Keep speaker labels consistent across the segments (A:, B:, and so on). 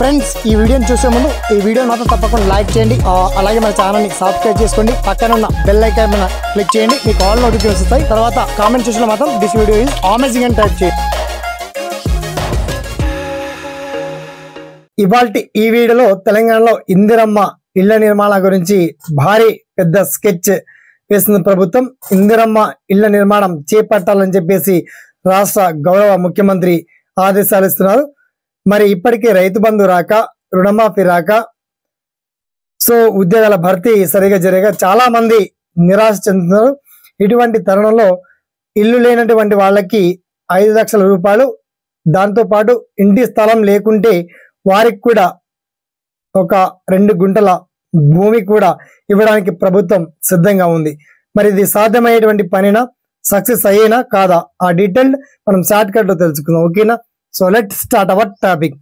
A: Friends ఈ వీడియోని చూసే ముందు ఈ వీడియోని మాత్రం తప్పకుండా లైక్ చేయండి, అలాగే మన ఛానల్ని సబ్స్క్రైబ్ చేసుకోండి, పక్కన ఉన్న బెల్ ఐకాన్ మీద క్లిక్ చేయండి, మీకు ఆల్ నోటిఫికేషన్స్ వస్తాయి. తర్వాత కామెంట్ సెక్షన్లో మాత్రం దిస్ వీడియో ఈజ్ అమేజింగ్ అని టైప్ చేయండి. ఇవాల్టి ఈ వీడియోలో తెలంగాణలో ఇందిరమ్మ ఇళ్ల నిర్మాణాల గురించి భారీ పెద్ద స్కెచ్ వేసిన ప్రభుత్వం. ఇందిరమ్మ ఇళ్ల నిర్మాణం చేపట్టాలని చెప్పేసి రాష్ట్ర గౌరవ ముఖ్యమంత్రి ఆదేశాలు ఇస్తున్నారు. మరి ఇప్పటికే రైతు బంధు రాక, రుణమాఫీ రాక, సో ఉద్యోగాల భర్తీ సరిగా జరగక చాలా మంది నిరాశ చెందుతున్నారు. ఇటువంటి తరుణంలో ఇల్లు లేనటువంటి వాళ్ళకి 5 లక్షల రూపాయలు, దాంతోపాటు ఇంటి స్థలం లేకుంటే వారికి కూడా ఒక 2 గుంటల భూమి కూడా ఇవ్వడానికి ప్రభుత్వం సిద్ధంగా ఉంది. మరి ఇది సాధ్యమయ్యేటువంటి పనినా, సక్సెస్ అయ్యేనా కాదా, ఆ డీటెయిల్ మనం షార్ట్ కట్ లో తెలుసుకుందాం. ఓకేనా? So let start our topic.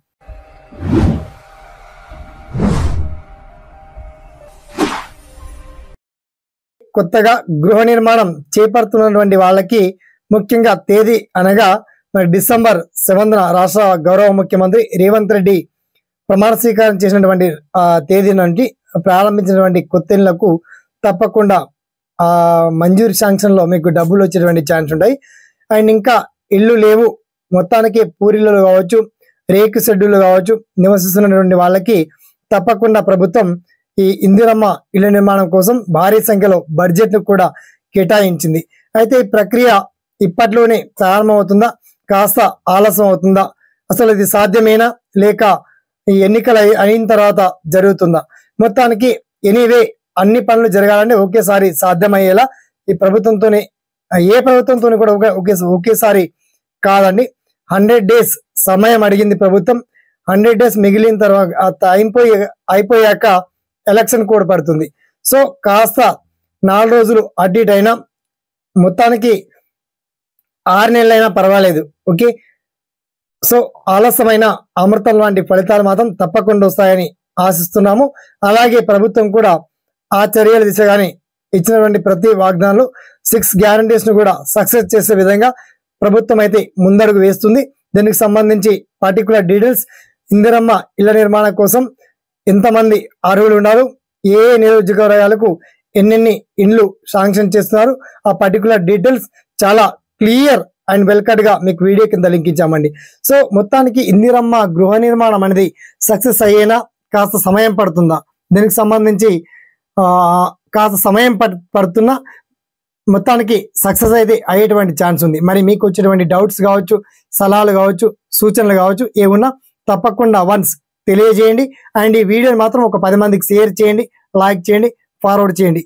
A: కొత్తగా గృహ నిర్మాణం చేపడుతున్నటువంటి వాళ్ళకి ముఖ్యంగా తేదీ అనగా మరి డిసెంబర్ 7న రాష్ట్ర గౌరవ ముఖ్యమంత్రి రేవంత్ రెడ్డి ప్రమాణ స్వీకారం చేసినటువంటి తేదీ నుండి ప్రారంభించినటువంటి కొత్త ఇళ్లకు తప్పకుండా మంజూరు శాంక్షన్ లో మీకు డబ్బులు వచ్చేటువంటి ఛాన్స్ ఉంటాయి. అండ్ ఇంకా ఇల్లు లేవు, మొత్తానికి పూరిళ్ళు కావచ్చు, రేకు షెడ్యూల్ కావచ్చు, నివసిస్తున్నటువంటి వాళ్ళకి తప్పకుండా ప్రభుత్వం ఈ ఇందిరమ్మ ఇళ్ల నిర్మాణం కోసం భారీ సంఖ్యలో బడ్జెట్ ను కూడా కేటాయించింది. అయితే ఈ ప్రక్రియ ఇప్పట్లోనే ప్రారంభమవుతుందా, కాస్త ఆలస్యం అవుతుందా, అసలు ఇది సాధ్యమేనా లేక ఈ ఎన్నికలు అయిన తర్వాత జరుగుతుందా? మొత్తానికి ఎనీవే అన్ని పనులు జరగాలంటే ఒకేసారి సాధ్యమయ్యేలా ఈ ప్రభుత్వంతోనే, ఏ ప్రభుత్వంతోనే కూడా ఒకేసారి కాదండి. 100 డేస్ సమయం అడిగింది ప్రభుత్వం. 100 డేస్ మిగిలిన తర్వాత అయిపోయాక ఎలక్షన్ కోడ్ పడుతుంది. సో కాస్త 4 రోజులు అటు ఇటు అయినా, మొత్తానికి 6 నెలలైనా పర్వాలేదు. ఓకే, సో ఆలస్యమైన అమృతం లాంటి ఫలితాలు మాత్రం తప్పకుండా వస్తాయని ఆశిస్తున్నాము. అలాగే ప్రభుత్వం కూడా ఆ చర్యల దిశగానే ఇచ్చినటువంటి ప్రతి వాగ్దానాలు 6 గ్యారంటీస్ ను కూడా సక్సెస్ చేసే విధంగా ప్రభుత్వం అయితే ముందడుగు వేస్తుంది. దీనికి సంబంధించి పర్టికులర్ డీటెయిల్స్, ఇందిరమ్మ ఇళ్ల నిర్మాణం కోసం ఎంతమంది అర్హులు ఉన్నారు, ఏ నియోజకవర్గాలకు ఎన్నెన్ని ఇండ్లు శాంక్షన్ చేస్తున్నారు, ఆ పర్టికులర్ డీటెయిల్స్ చాలా క్లియర్ అండ్ వెల్ కట్ గా మీకు వీడియో కింద లింక్ ఇచ్చామండి. సో మొత్తానికి ఇందిరమ్మ గృహ నిర్మాణం అనేది సక్సెస్ అయ్యేనా, కాస్త సమయం పడుతుందా, దీనికి సంబంధించి కాస్త సమయం పడుతున్నా మొత్తానికి సక్సెస్ అయితే అయ్యేటువంటి ఛాన్స్ ఉంది. మరి మీకు వచ్చేటువంటి డౌట్స్ కావచ్చు, సలహాలు కావచ్చు, సూచనలు కావచ్చు, ఏమున్నా తప్పకుండా వన్స్ తెలియజేయండి. అండ్ ఈ వీడియోని మాత్రం ఒక 10 మందికి షేర్ చేయండి, లైక్ చేయండి, ఫార్వర్డ్ చేయండి.